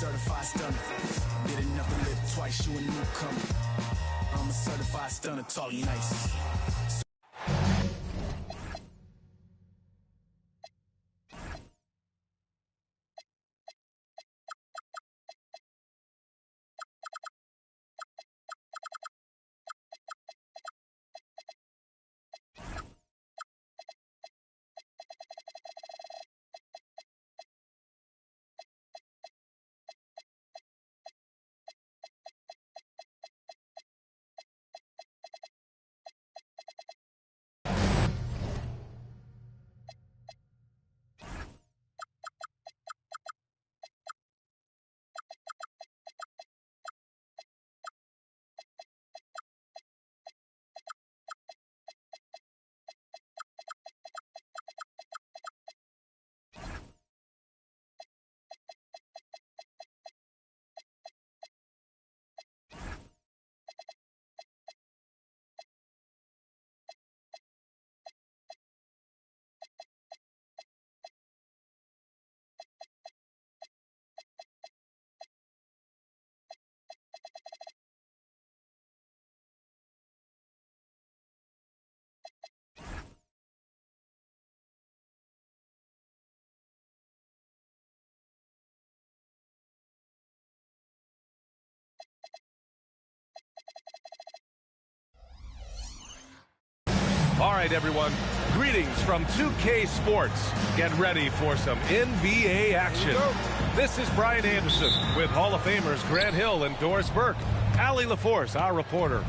certified stunner. Did enough to live twice, you a newcomer. I'm a certified stunner, talk nice. All right, everyone. Greetings from 2K Sports. Get ready for some NBA action. This is Brian Anderson with Hall of Famers Grant Hill and Doris Burke. Allie LaForce, our reporter.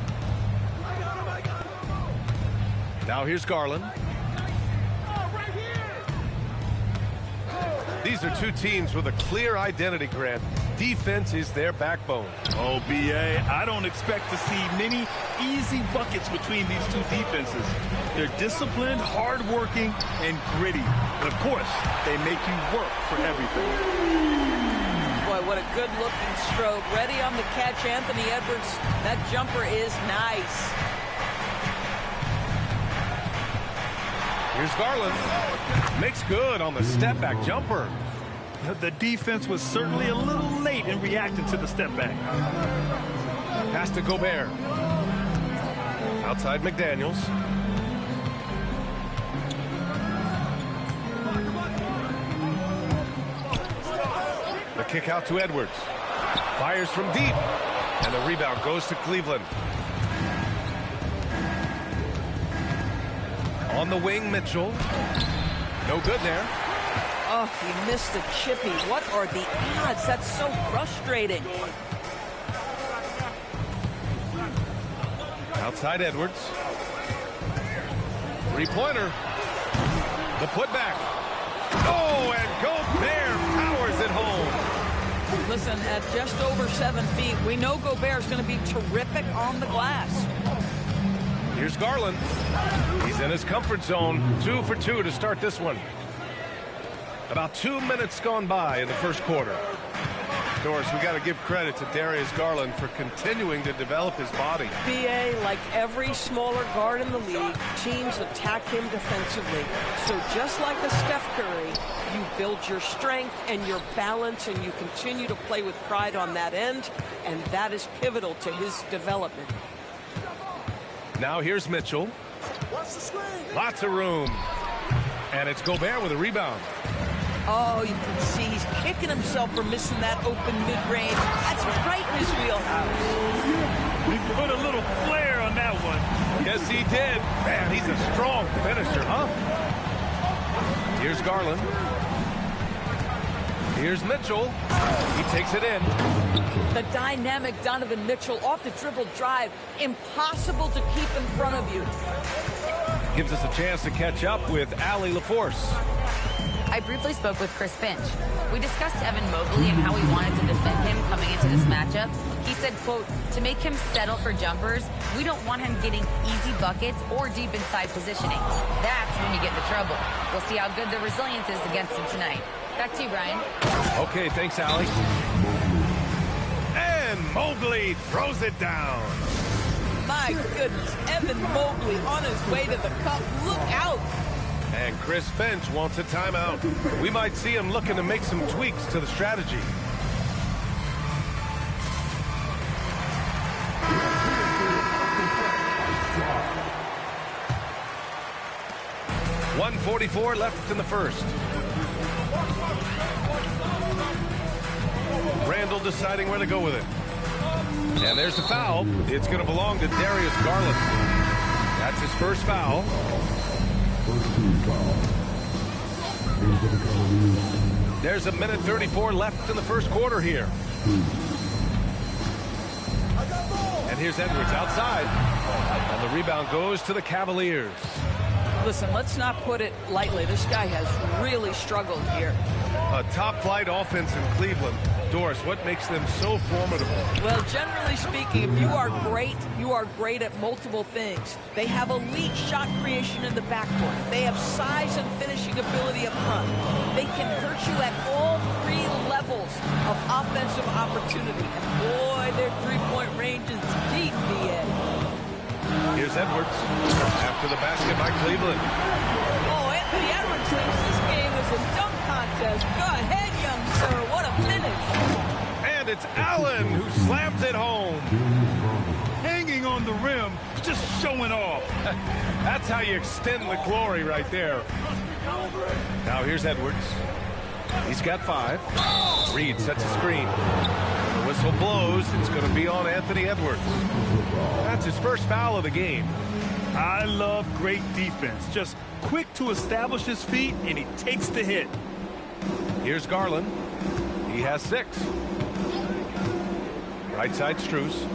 Now here's Garland. These are two teams with a clear identity, Grant. Defense is their backbone. Oh, B.A., I don't expect to see many easy buckets between these two defenses. They're disciplined, hardworking, and gritty. But, of course, they make you work for everything. Boy, what a good-looking stroke. Ready on the catch, Anthony Edwards. That jumper is nice. Here's Garland. Makes good on the step-back jumper. The defense was certainly a little late in reacting to the step back. Pass to Gobert. Outside McDaniels. The kick out to Edwards. Fires from deep. And the rebound goes to Cleveland. On the wing, Mitchell. No good there. Oh, he missed the chippy. What are the odds? That's so frustrating. Outside Edwards. Three-pointer. The putback. Oh, and Gobert powers it home. Listen, at just over 7 feet, we know Gobert is going to be terrific on the glass. Here's Garland. He's in his comfort zone. 2 for 2 to start this one. About 2 minutes gone by in the first quarter. Doris, we got to give credit to Darius Garland for continuing to develop his body. B.A., like every smaller guard in the league, teams attack him defensively. So just like a Steph Curry, you build your strength and your balance, and you continue to play with pride on that end, and that is pivotal to his development. Now here's Mitchell. Lots of room. And it's Gobert with a rebound. Oh, you can see he's kicking himself for missing that open mid-range. That's right in his wheelhouse. We put a little flair on that one. Yes, he did. Man, he's a strong finisher, huh? Here's Garland. Here's Mitchell. He takes it in. The dynamic Donovan Mitchell off the dribble drive. Impossible to keep in front of you. Gives us a chance to catch up with Allie LaForce. I briefly spoke with Chris Finch. We discussed Evan Mobley and how we wanted to defend him coming into this matchup. He said, quote, to make him settle for jumpers, we don't want him getting easy buckets or deep inside positioning. That's when you get into trouble. We'll see how good the resilience is against him tonight. Back to you, Brian. Okay, thanks, Allie. And Mobley throws it down. My goodness, Evan Mobley on his way to the cup. Look out. And Chris Finch wants a timeout. We might see him looking to make some tweaks to the strategy. 1:44 left in the first. Randall deciding where to go with it. And there's the foul. It's going to belong to Darius Garland. That's his first foul. There's a minute 34 left in the first quarter here. And here's Edwards outside. And the rebound goes to the Cavaliers. Listen, let's not put it lightly. This guy has really struggled here. A top-flight offense in Cleveland. Doris, what makes them so formidable? Well, generally speaking, if you are great at multiple things. They have elite shot creation in the backcourt. They have size and finishing ability up front. They can hurt you at all three levels of offensive opportunity. And boy, their three-point range is deep, BA. Here's Edwards after the basket by Cleveland. Oh, Anthony Edwards thinks this game is a dunk contest. Go ahead, young sir. What a finish. And it's Allen who slams it home. Hanging on the rim, just showing off. That's how you extend the glory right there. Now here's Edwards. He's got 5. Reed sets a screen. The whistle blows. It's going to be on Anthony Edwards. That's his first foul of the game. I love great defense. Just quick to establish his feet, and he takes the hit. Here's Garland. He has 6. Right side Strus.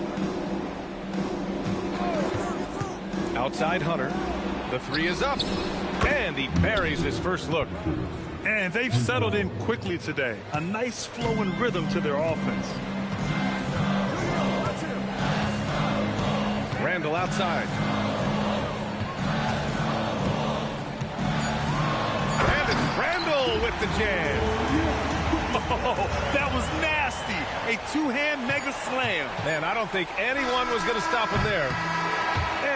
Outside Hunter. The 3 is up. And he buries his first look. And they've settled in quickly today. A nice flowing rhythm to their offense. Randall outside. And it's Randall with the jam. Oh, that was nasty. A two-hand mega slam. Man, I don't think anyone was going to stop him there.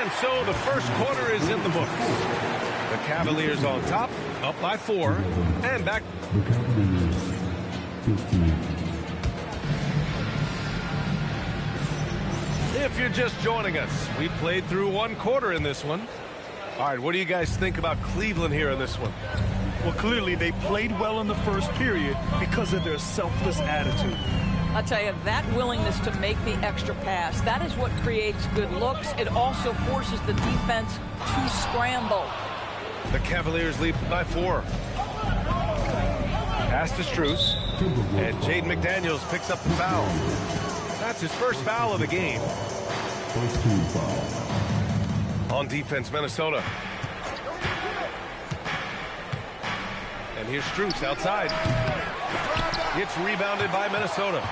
And so the first quarter is in the books. The Cavaliers on top, up by 4, and back. If you're just joining us, we played through 1 quarter in this one. All right, what do you guys think about Cleveland here in this one? Well, clearly they played well in the first period because of their selfless attitude. I'll tell you, that willingness to make the extra pass, that is what creates good looks. It also forces the defense to scramble. The Cavaliers lead by 4. Pass to Strus. And Jaden McDaniels picks up the foul. That's his first foul of the game. First team foul. On defense, Minnesota. And here's Strus outside. It's rebounded by Minnesota.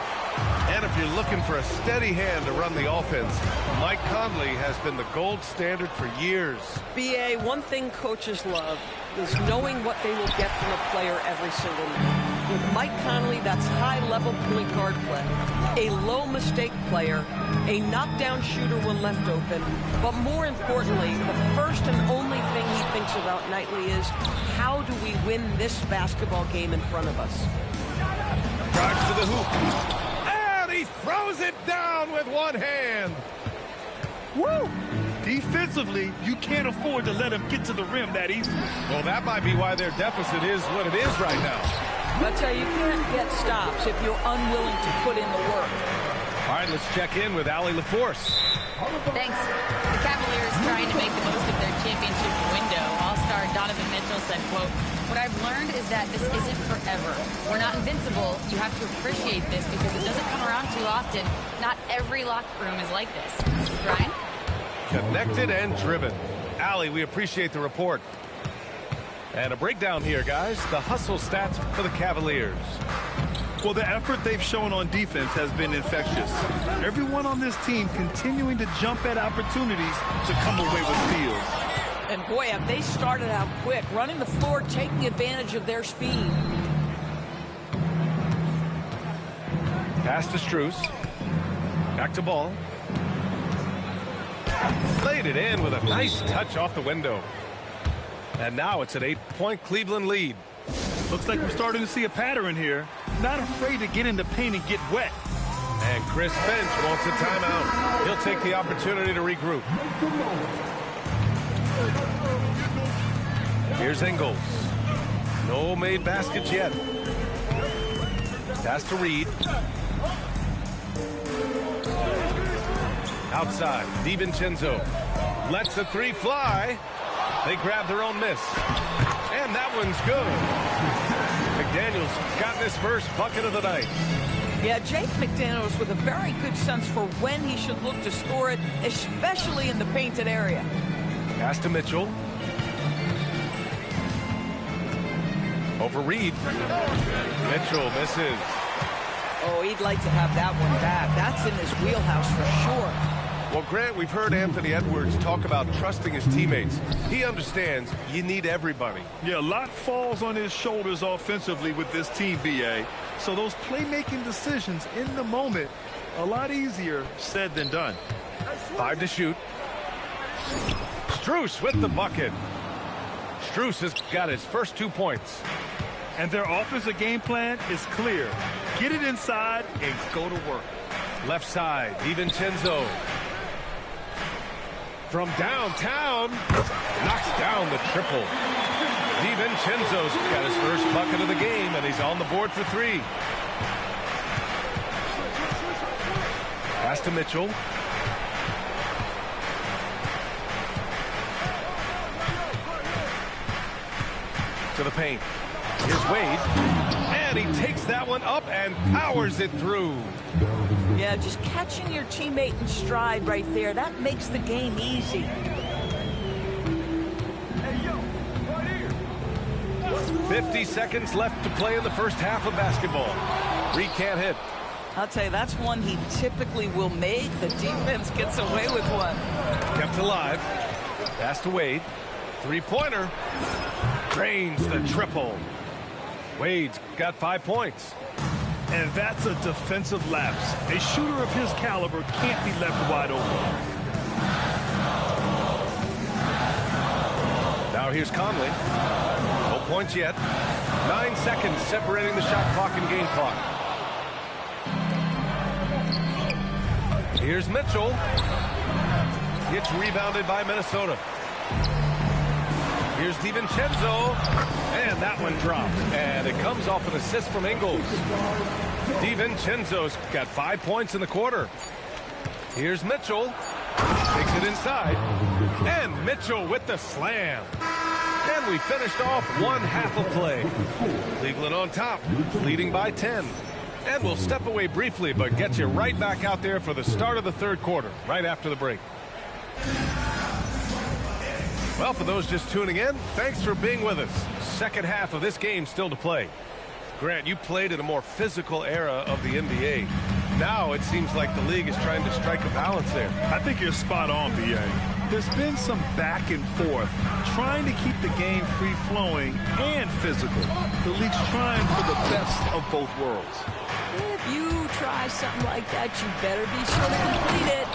And if you're looking for a steady hand to run the offense, Mike Conley has been the gold standard for years. BA, one thing coaches love is knowing what they will get from a player every single night. With Mike Conley, that's high-level point guard play, a low-mistake player, a knockdown shooter when left open, but more importantly, the first and only thing he thinks about nightly is, how do we win this basketball game in front of us? Drives to the hoop. And he throws it down with one hand. Woo! Defensively, you can't afford to let him get to the rim that easily. Well, that might be why their deficit is what it is right now. I'll tell you, you can't get stops if you're unwilling to put in the work. All right, let's check in with Allie LaForce. Thanks. The Cavaliers trying to make the most of their championship window. All-star Donovan Mitchell said, quote, "What I've learned is that this isn't forever. We're not invincible. You have to appreciate this because it doesn't come around too often. Not every locker room is like this." Brian? Connected and driven. Allie, we appreciate the report. And a breakdown here, guys. The hustle stats for the Cavaliers. Well, the effort they've shown on defense has been infectious. Everyone on this team continuing to jump at opportunities to come away with steals. And boy, have they started out quick, running the floor, taking advantage of their speed. Pass to Strus. Back to Ball. Laid it in with a nice touch off the window. And now it's an 8-point Cleveland lead. Looks like we're starting to see a pattern here. Not afraid to get in the paint and get wet. And Chris Finch wants a timeout. He'll take the opportunity to regroup. Here's Ingles. No made baskets yet. Pass to Reed. Outside, DiVincenzo lets the three fly. They grab their own miss. And that one's good. McDaniels got his first bucket of the night. Yeah, Jake McDaniels with a very good sense for when he should look to score it, especially in the painted area. Pass to Mitchell. Over Reed. Mitchell misses. Oh, he'd like to have that one back. That's in his wheelhouse for sure. Well, Grant, we've heard Anthony Edwards talk about trusting his teammates. He understands you need everybody. Yeah, a lot falls on his shoulders offensively with this team, BA. So those playmaking decisions in the moment, a lot easier said than done. 5 to shoot. Strus with the bucket. Strus has got his first 2 points. And their offensive game plan is clear. Get it inside and go to work. Left side, DiVincenzo. From downtown, knocks down the triple. DiVincenzo's got his first bucket of the game, and he's on the board for 3. Pass to Mitchell. To the paint. Here's Wade. And he takes that one up and powers it through. Yeah, just catching your teammate in stride right there, that makes the game easy. 50 seconds left to play in the first half of basketball. Reed can't hit. I'll tell you, that's one he typically will make. The defense gets away with one. Kept alive. Pass to Wade. Three-pointer. Drains the triple. Wade's got 5 points. And that's a defensive lapse. A shooter of his caliber can't be left wide open. Now here's Conley. No points yet. 9 seconds separating the shot clock and game clock. Here's Mitchell. Gets rebounded by Minnesota. Here's DiVincenzo. And that one drops. And it comes off an assist from Ingles. DiVincenzo's got 5 points in the quarter. Here's Mitchell. Takes it inside. And Mitchell with the slam. And we finished off one half of play. Cleveland on top, leading by 10. And we'll step away briefly, but get you right back out there for the start of the third quarter, right after the break. Well, for those just tuning in, thanks for being with us. Second half of this game still to play. Grant, you played in a more physical era of the NBA. Now it seems like the league is trying to strike a balance there. I think you're spot on, BA. There's been some back and forth, trying to keep the game free-flowing and physical. The league's trying for the best of both worlds. If you try something like that, you better be sure to complete it.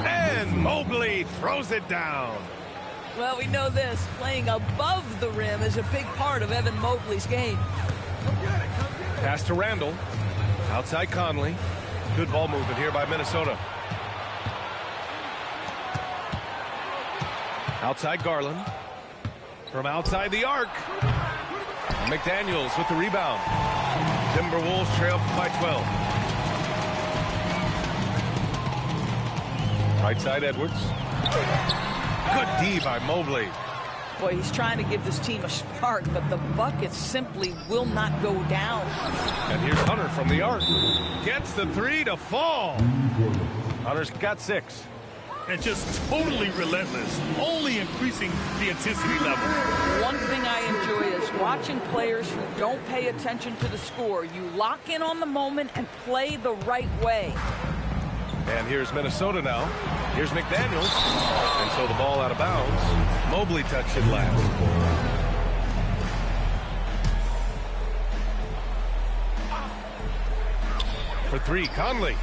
And Mobley throws it down. Well, we know this. Playing above the rim is a big part of Evan Mobley's game. Pass to Randall. Outside Conley. Good ball movement here by Minnesota. Outside Garland. From outside the arc. McDaniels with the rebound. Timberwolves trail by 12. Right side Edwards. Good D by Mobley. Boy, he's trying to give this team a spark, but the buckets simply will not go down. And here's Hunter from the arc. Gets the three to fall. Hunter's got 6. And just totally relentless, only increasing the intensity level. One thing I enjoy is watching players who don't pay attention to the score. You lock in on the moment and play the right way. And here's Minnesota now. Here's McDaniels. And so the ball out of bounds. Mobley touched it last. For 3, Conley.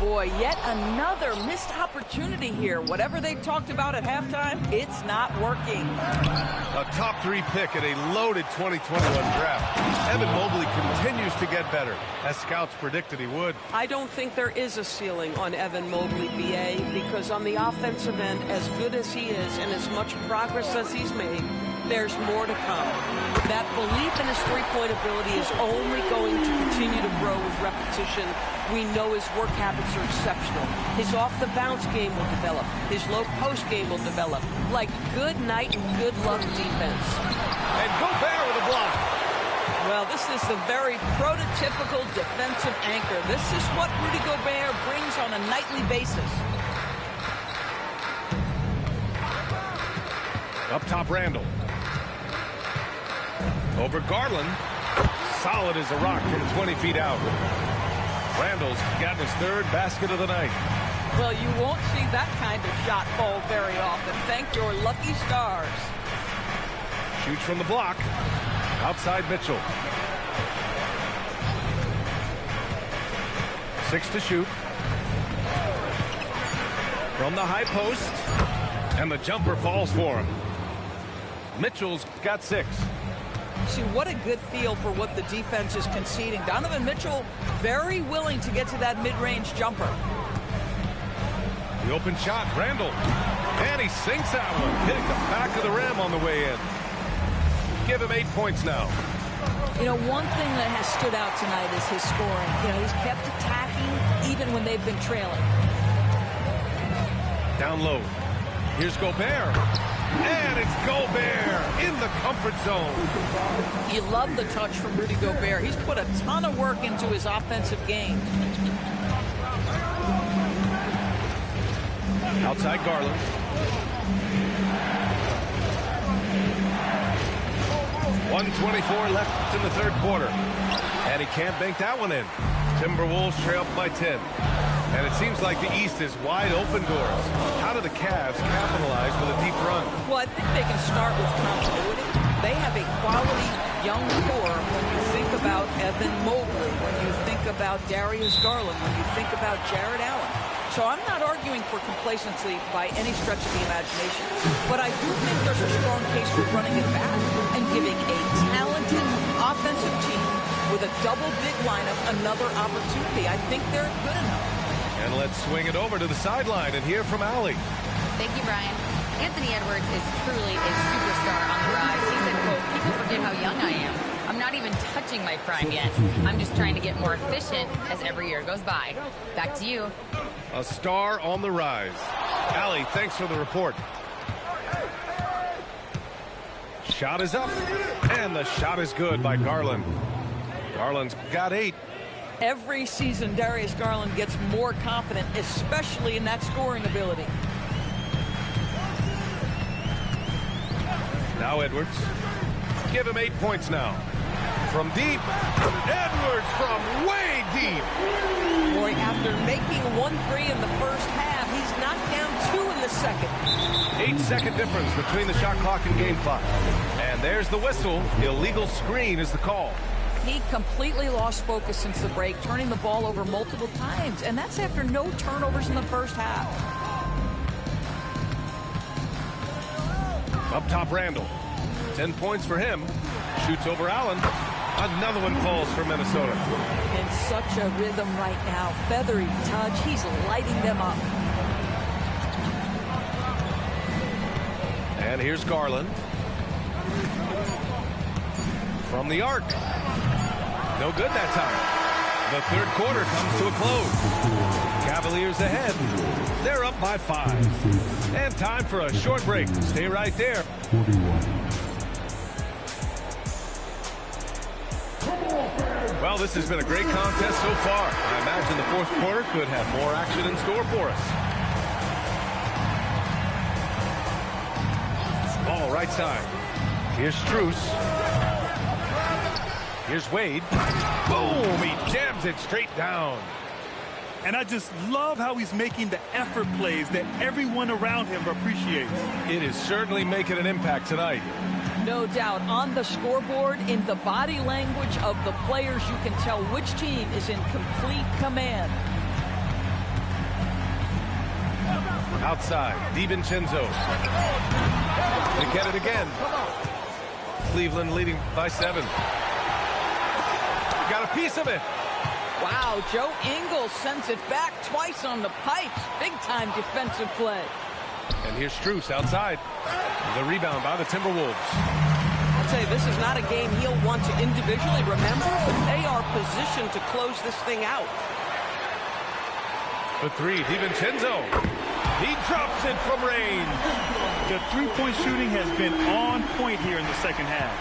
Boy, yet another missed opportunity here. Whatever they talked about at halftime, it's not working. A top 3 pick in a loaded 2021 draft. Evan Mobley continues to get better, as scouts predicted he would. I don't think there is a ceiling on Evan Mobley, BA, because on the offensive end, as good as he is and as much progress as he's made, there's more to come. That belief in his three-point ability is only going to continue to grow with repetition. We know his work habits are exceptional. His off-the-bounce game will develop. His low-post game will develop. Like good night and good luck defense. And Gobert with a block. Well, this is the very prototypical defensive anchor. This is what Rudy Gobert brings on a nightly basis. Up top, Randall. Over Garland. Solid as a rock from 20 feet out. Randall's gotten his third basket of the night. Well, you won't see that kind of shot fall very often. Thank your lucky stars. Shoots from the block. Outside Mitchell. 6 to shoot. From the high post. And the jumper falls for him. Mitchell's got 6. See, what a good feel for what the defense is conceding. Donovan Mitchell very willing to get to that mid-range jumper. The open shot, Randall. And he sinks that one, hitting the back of the rim on the way in. Give him 8 points now. You know, one thing that has stood out tonight is his scoring. You know, he's kept attacking even when they've been trailing. Down low. Here's Gobert. And it's Gobert in the comfort zone. You love the touch from Rudy Gobert. He's put a ton of work into his offensive game. Outside Garland. .124 left in the third quarter. And he can't bank that one in. Timberwolves trail by 10. And it seems like the East is wide open doors. How do the Cavs capitalize with a deep run? Well, I think they can start with continuity. They have a quality young core when you think about Evan Mobley, when you think about Darius Garland, when you think about Jared Allen. So I'm not arguing for complacency by any stretch of the imagination. But I do think there's a strong case for running it back and giving a talented offensive team with a double big lineup another opportunity. I think they're good enough. And let's swing it over to the sideline and hear from Allie. Thank you, Brian. Anthony Edwards is truly a superstar on the rise. He said, quote, "People forget how young I am. I'm not even touching my prime yet. I'm just trying to get more efficient as every year goes by." Back to you. A star on the rise. Allie, thanks for the report. Shot is up. And the shot is good by Garland. Garland's got 8. Every season, Darius Garland gets more confident, especially in that scoring ability. Now Edwards. Give him 8 points now. From deep. Edwards from way deep. Boy, after making 1 3 in the first half, he's knocked down 2 in the second. 8-second difference between the shot clock and game clock. And there's the whistle. Illegal screen is the call. He completely lost focus since the break, turning the ball over multiple times, and that's after no turnovers in the first half. Up top, Randall. 10 points for him. Shoots over Allen. Another one falls for Minnesota. In such a rhythm right now. Feathery touch. He's lighting them up. And here's Garland. From the arc. No good that time. The third quarter comes to a close. Cavaliers ahead. They're up by 5. And time for a short break. Stay right there. 41. Well, this has been a great contest so far. I imagine the fourth quarter could have more action in store for us. Ball right side. Here's Strus. Here's Wade. Boom! He jams it straight down. And I just love how he's making the effort plays that everyone around him appreciates. It is certainly making an impact tonight. No doubt. On the scoreboard, in the body language of the players, you can tell which team is in complete command. Outside, DiVincenzo. They get it again. Cleveland leading by 7. Got a piece of it. Wow, Joe Ingles sends it back twice on the pipes. Big-time defensive play. And here's Strus outside. The rebound by the Timberwolves. I'll tell you, this is not a game he'll want to individually remember, but they are positioned to close this thing out. The three, DiVincenzo. He drops it from range. The three-point shooting has been on point here in the second half.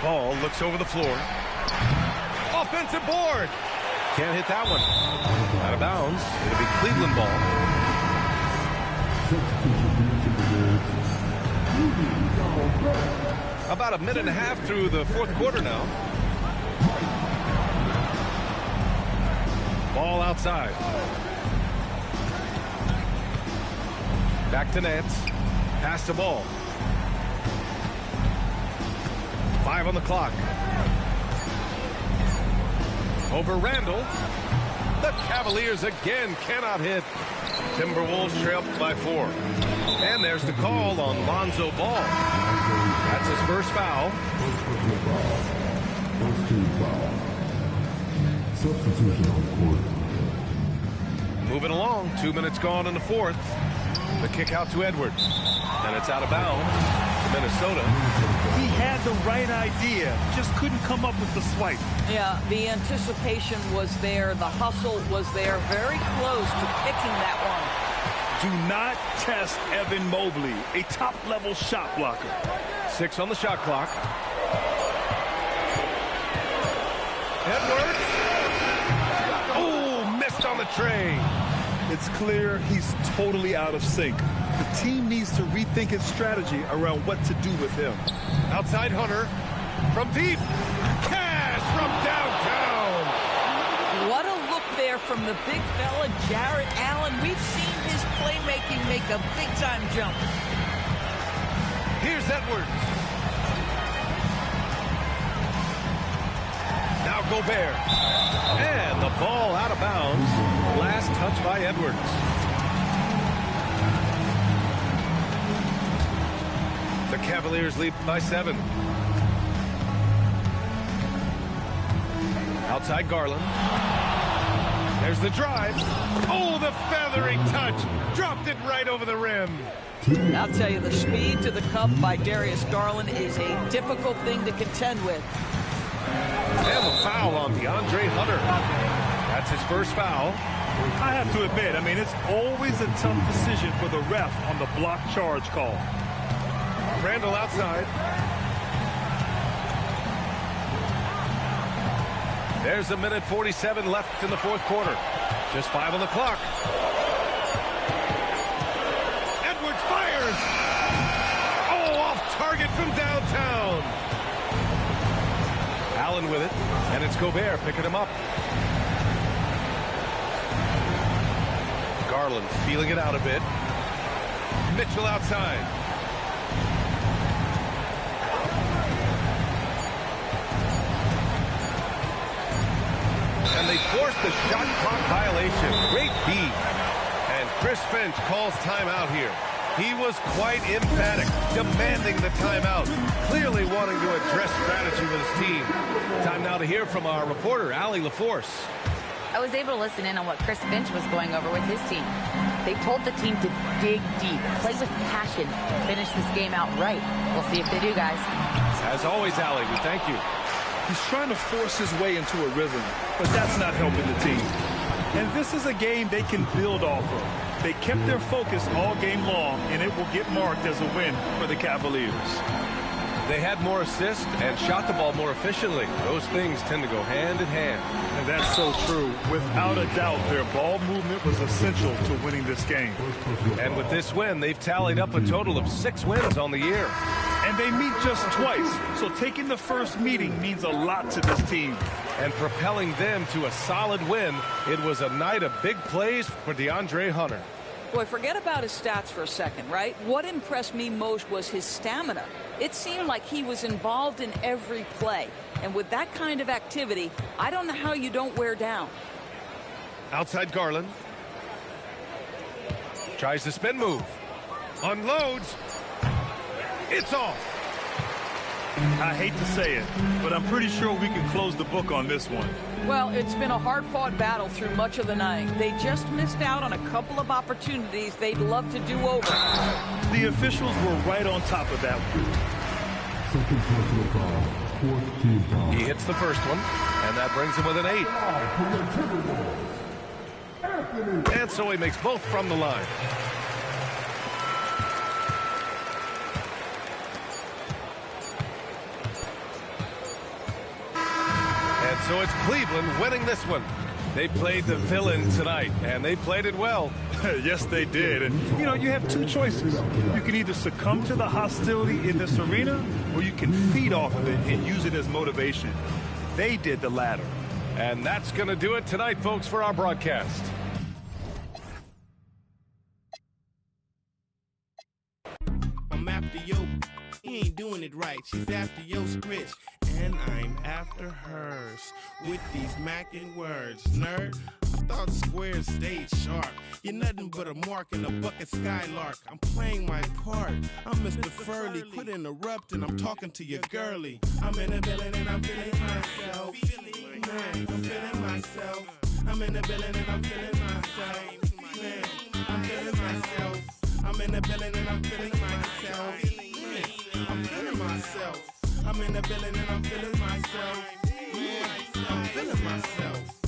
Ball looks over the floor. Offensive board. Can't hit that one. Out of bounds. It'll be Cleveland ball. About a minute and a half through the fourth quarter now. Ball outside. Back to Nance. Pass the ball. 5 on the clock. Over Randall. The Cavaliers again cannot hit. Timberwolves trail by 4. And there's the call on Lonzo Ball. That's his first foul. First team foul. Substitution on court. Moving along. 2 minutes gone in the fourth. The kick out to Edwards. And it's out of bounds to Minnesota. He had the right idea, just couldn't come up with the swipe. Yeah, the anticipation was there. The hustle was there. Very close to picking that one. Do not test Evan Mobley, a top-level shot blocker. 6 on the shot clock. Edwards. Oh, missed on the tray. It's clear he's totally out of sync. The team needs to rethink its strategy around what to do with him. Outside Hunter. From deep. Cash from downtown. What a look there from the big fella, Jarrett Allen. We've seen his playmaking make a big-time jump. Here's Edwards. Now Gobert. And the ball out of bounds. Last touch by Edwards. The Cavaliers lead by 7. Outside Garland. There's the drive. Oh, the feathery touch. Dropped it right over the rim. I'll tell you, the speed to the cup by Darius Garland is a difficult thing to contend with. And the foul on DeAndre Hunter. That's his first foul. I have to admit, it's always a tough decision for the ref on the block charge call. Randall outside. There's a minute 47 left in the fourth quarter. Just 5 on the clock. Edwards fires. Oh, off target from downtown. Allen with it, and it's Gobert picking him up. Garland feeling it out a bit. Mitchell outside. And they forced the shot clock violation. Great D. And Chris Finch calls timeout here. He was quite emphatic, demanding the timeout, clearly wanting to address strategy with his team. Time now to hear from our reporter, Allie LaForce. I was able to listen in on what Chris Finch was going over with his team. They told the team to dig deep, play with passion, finish this game out right. We'll see if they do, guys. As always, Allie, we thank you. He's trying to force his way into a rhythm, but that's not helping the team. And this is a game they can build off of. They kept their focus all game long, and it will get marked as a win for the Cavaliers. They had more assists and shot the ball more efficiently. Those things tend to go hand in hand. And that's so true. Without a doubt, their ball movement was essential to winning this game. And with this win, they've tallied up a total of 6 wins on the year. And they meet just twice, so taking the first meeting means a lot to this team. And propelling them to a solid win, it was a night of big plays for DeAndre Hunter. Boy, forget about his stats for a second, right? What impressed me most was his stamina. It seemed like he was involved in every play. And with that kind of activity, I don't know how you don't wear down. Outside Garland. Tries the spin move. Unloads. It's off. I hate to say it, but I'm pretty sure we can close the book on this one. Well, it's been a hard-fought battle through much of the night. They just missed out on a couple of opportunities they'd love to do over. The officials were right on top of that one. Second personal foul. Fourth team foul. He hits the first one, and that brings him within 8. And so he makes both from the line. And so it's Cleveland winning this one. They played the villain tonight, and they played it well. Yes, they did. And, you know, you have two choices. You can either succumb to the hostility in this arena, or you can feed off of it and use it as motivation. They did the latter. And that's going to do it tonight, folks, for our broadcast. I'm after yo, he ain't doing it right. She's after yo scritch, and I'm after hers. With these mackin' words, nerd. I thought squares stayed sharp. You're nothing but a mark in a bucket skylark. I'm playing my part. I'm Mr. Furley. Quit interrupting. I'm talking to your girlie. I'm in the building and I'm feeling myself. Man, I'm feeling myself. I'm in the building and I'm feeling myself. Man, I'm feeling myself. I'm in the building and I'm feeling myself. Man, I'm feeling myself. I'm in the building and I'm feeling myself. Man, I'm feeling myself.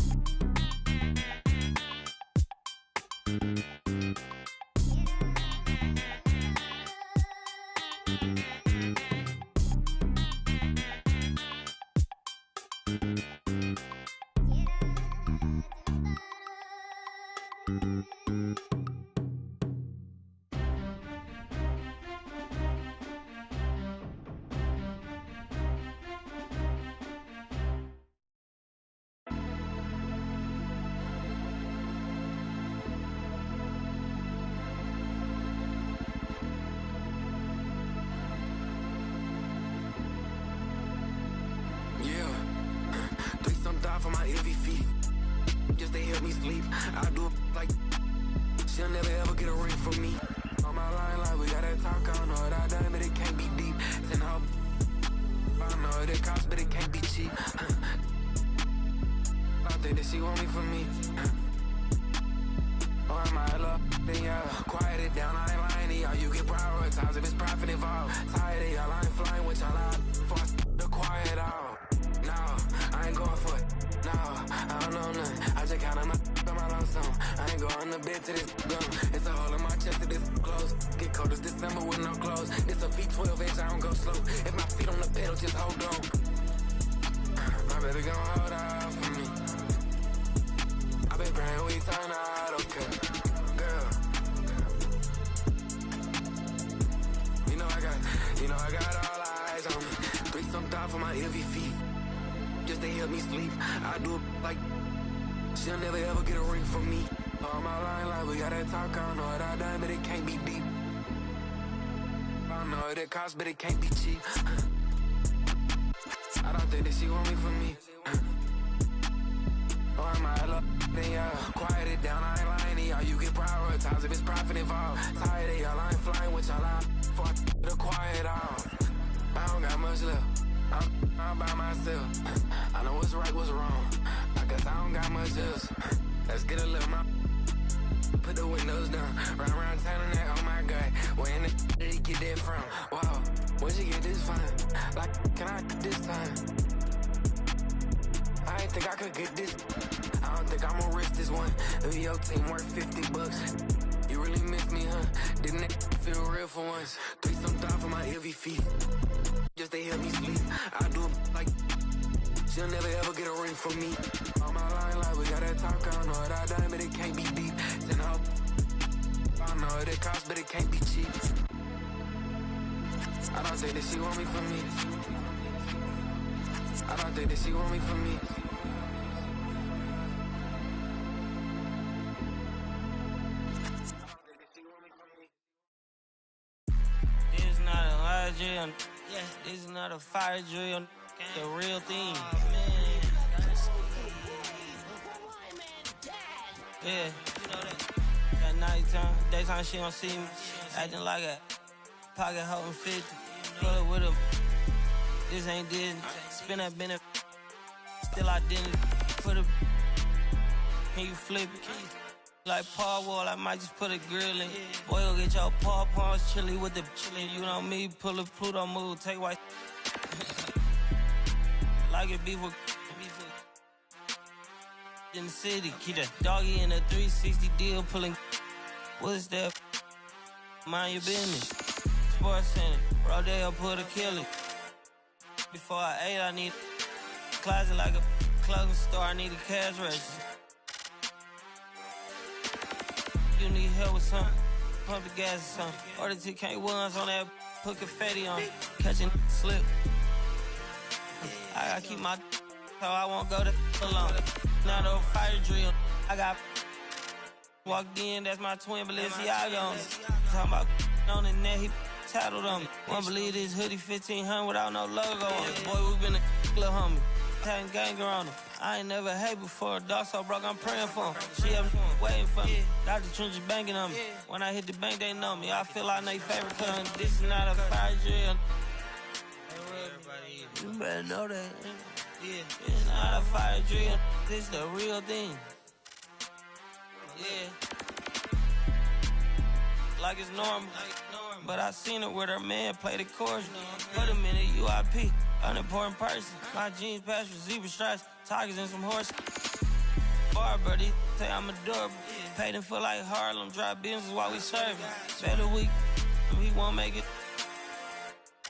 For my heavy feet, just to help me sleep. I do it like she'll never ever get a ring from me. On my line, like we gotta talk. I don't know what I done, but it can't be deep. Send her, I know what it costs, but it can't be cheap. I think that she want me for me. Oh, am I love? Then yeah, quiet it down. I ain't lying to y'all. You get prioritized if it's profit involved. Tired of y'all, I ain't flying with y'all. I force the quiet out. No, I ain't going for it. No, I don't know nothing. I just counted my lump sum. I ain't going to bed to this gun. It's a hole in my chest to this close. Get cold as December with no clothes. This a V12 inch, I don't go slow. If my feet on the pedal, just hold on. My baby gon' hold out for me. I been praying we turn out okay. Girl, you know I got all eyes on me. 3-some thought for my heavy feet. Just to help me sleep. I do it like she'll never ever get a ring from me. On my line, like we gotta talk. I don't know what I done, but it can't be deep. I don't know what it costs, but it can't be cheap. I don't think that she want me for me. Oh, am I love? Then yeah, quiet it down. I ain't lying to y'all. You get prioritized if it's profit involved. Tired of y'all, I ain't flying with y'all. I fought the quiet out. I don't got much left. I'm by myself. I know what's right, what's wrong. I guess I don't got much else. Let's get a little more. Put the windows down. Run around town and that, oh my God. Where in the did he get that from? Wow, where'd you get this from? Like, can I this time? I ain't think I could get this. I don't think I'ma risk this one. If your team worth $50. You really miss me, huh? Didn't it feel real for once? 3-some thought for my heavy feet. Just to help me sleep. I do it like she'll never ever get a ring from me. On my line, like we gotta talk. I don't know what I done, but it can't be deep. Send her, I don't know what it costs, but it can't be cheap. I don't think that she want me for me. I don't think that she want me for me. This not a lie drill, this is not a fire drill, the real thing. Yeah, at nighttime, daytime she don't see me, acting like a pocket holding 50, pull it with a This ain't Disney. Spin that benefit. Still identity. Put a. Can you flip it? Like Paul Wall, I might just put a grill in. Boy, you'll get your paw paws chili with the chili. You know me, pull a Pluto move, take white. Like it beef with in the city. Keep that doggy in a 360 deal, pulling. What's that? Mind your business. Sports Center, Rodeo put a kill. Before I ate, I need a closet like a clothing store. I need a cash register. You need help with something, pump the gas or something. Order 2K1s on that, put confetti on it. Catching slip. I gotta keep my so I won't go to alone. Now the fire drill. I got walked in, that's my twin Balenciaga on it. Talking about on the net, he tattled on me. Won't believe this hoodie 1500 without no logo on it. Boy, we been a little homie. Having ganger on him. I ain't never hate before. Dog so broke, I'm praying for him. She up waiting for me. Dr. Trench is banking on me. When I hit the bank, they know me. I feel like they favorite cousin. This is not a fire drill. You better know that. It's not a fire drill. This the real thing. Yeah. Like it's normal. But I seen it with her man play the chorus. Put him in a UIP. Unimportant person. My jeans patch with zebra stripes, tigers and some horses. Bar buddy, say I'm adorable. Paid him for like Harlem, drive business while we serving. Better week, he won't make it.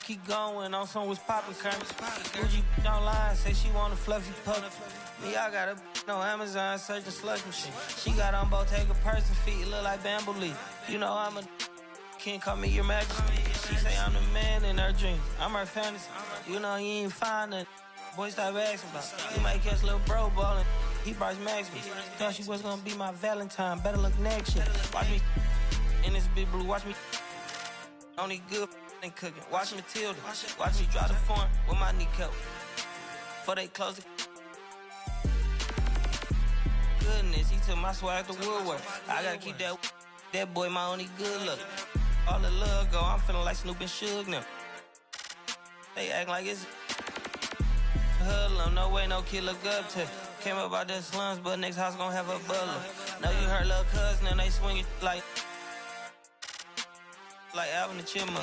Keep going on some was popping currents. Gucci online, say she want a fluffy pup. Me, I got a no Amazon searching slush machine. She got on Bottega person feet, look like bamboo leaf. You know I'm a can't call me your majesty. She say I'm the man in her dreams. I'm her fantasy. You know he ain't fine nothing. Boy, stop asking about it. You might catch little bro ballin'. He Bryce Max me. Thought she was gonna be my Valentine. Better look next year. Watch me in this big blue. Watch me only good and cooking. Watch Matilda. Watch me drive the farm with my kneecap. Before they close the goodness, he took my swag to Woodward. I gotta keep that boy my only good look. All the love go, I'm feeling like Snoop and Suge now. They act like it's hoodlum, no way no kid look up to. Came up out the slums, but next house gon' have a butler. Know you heard little cousin and they swing it like Alvin the Chipmunk.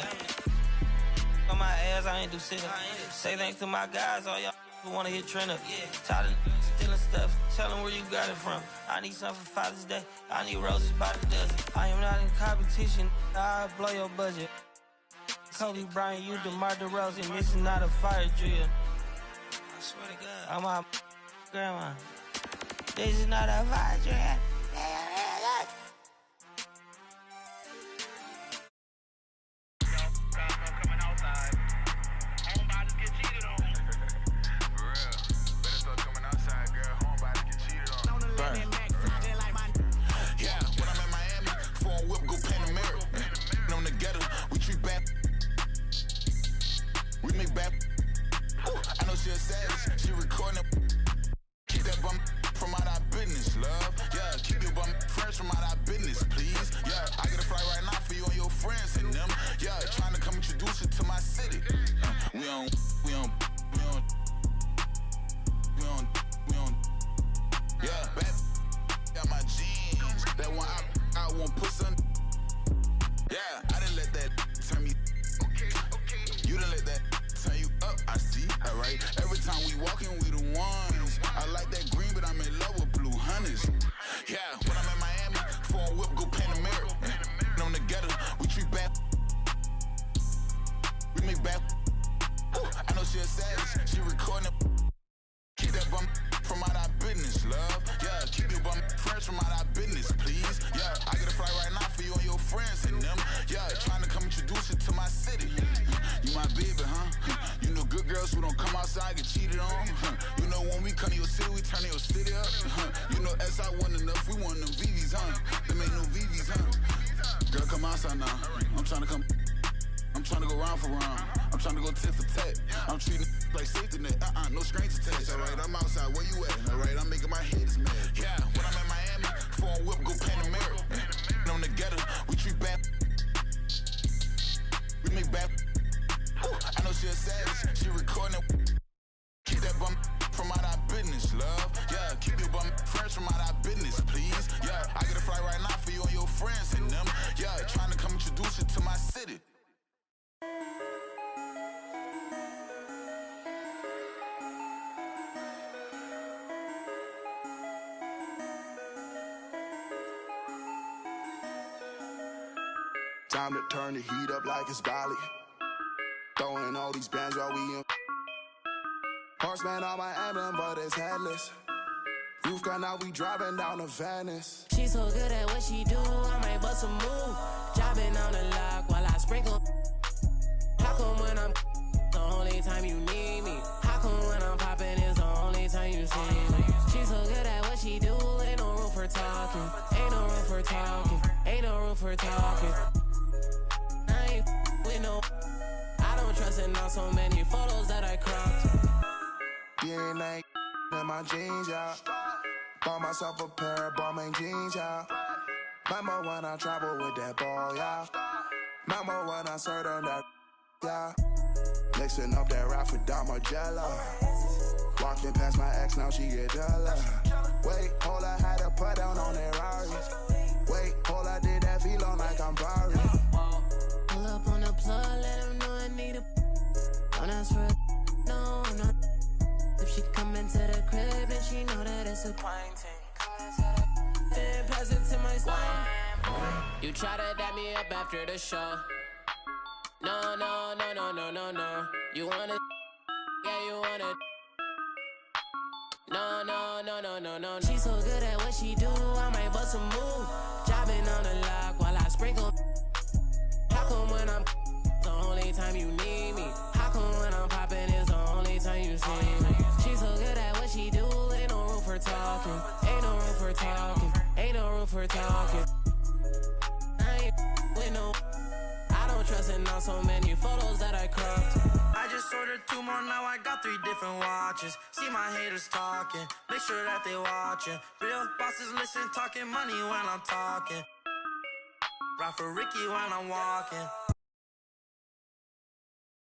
On my ass, I ain't do sit up. Say thanks to my guys, all y'all who wanna hit trend up. Tired of stealing stuff, tell them where you got it from. I need something for Father's Day, I need roses by the dozen. I am not in competition, I'll blow your budget. Kobe Bryant, you DeMar DeRozan, this is not a fire drill. I swear to God, I'm my grandma. This is not a fire drill. She a savage, she recording it. Keep that bum from out our business, love. Yeah, keep your bum friends from out our business, please. Yeah, I get a flight right now for you and your friends and them. Yeah, trying to come introduce you to my city. We on. Yeah, back. Got my jeans. That one I won't put some. Yeah, I didn't let that turn me. Okay. You didn't let that turn you up, I see, alright. Every time we walking, we the ones. I like that green, but I'm in love with blue hunters. Yeah, when I'm in Miami, phone whip, go Panamera. On the gutter, we treat bad. We make bad. I know she a savage, she recording it. Keep that bum from out our business, love. Yeah, keep your bum friends from out our business, please. Yeah, I get a flight right now for you and your friends and them. Yeah, trying to come introduce you to my city. You my baby, huh? You know good girls who don't come outside get cheated on. You know when we come to your city, we turn your city up. You know SI wasn't enough, we want them VVs, huh? Them ain't no VVs, huh? Girl, come outside now. I'm trying to go round for round. I'm trying to go tit for tat. I'm treating like safety net. No strings attached. Alright, I'm outside. Where you at? Alright, I'm making my haters mad. Yeah, when I'm in Miami, phone whip, go Panamera. On the gutter, we treat bad. We make bad. I know she a savage. She recording. Time to turn the heat up like it's Bali. Throwing all these bands while we in. Horseman on my emblem, but it's headless. You've gone out, we driving down to Venice. She's so good at what she do, I might bust a move. Jobbing on the lock while I sprinkle. How come when I'm the only time you need me? How come when I'm popping is the only time you see me? She's so good at what she do, ain't no room for talking. Ain't no room for talking. Ain't no room for talking. I ain't with no. I don't trust in not so many photos that I cropped. DNA in my jeans, yeah. Bought myself a pair of Balmain jeans, yeah. Remember when I traveled with that ball, yeah. Remember when I served on that, yeah. Mixing up that rap for Damagella. Walking past my ex, now she get jealous. Wait, hold, I had to put down on that Rari. Wait, hold, I did that V-Long like I'm Barry. Pull up on the plug, let him know I need a. Don't ask for a. No, I'm not. If she come into the crib and she know that it's a pine tank, then pass it to my slime. You try to dap me up after the show. No, no, no, no, no, no, no. You wanna, yeah, you wanna. No, no, no, no, no, no. She's so good at what she do, I might bust a move. Jobbing on the lock while I sprinkle. How come when I'm the only time you need me? How come when I'm popping is the only time you see me? She's so good at what she do, ain't no room for talking. Ain't no room for talking. Ain't no room for talking. I ain't with no. I don't trust in not so many photos that I cropped. I just ordered 2 more, now I got 3 different watches. See my haters talking, make sure that they watching. Real bosses listen, talking money when I'm talking. Ride for Ricky when I'm walking.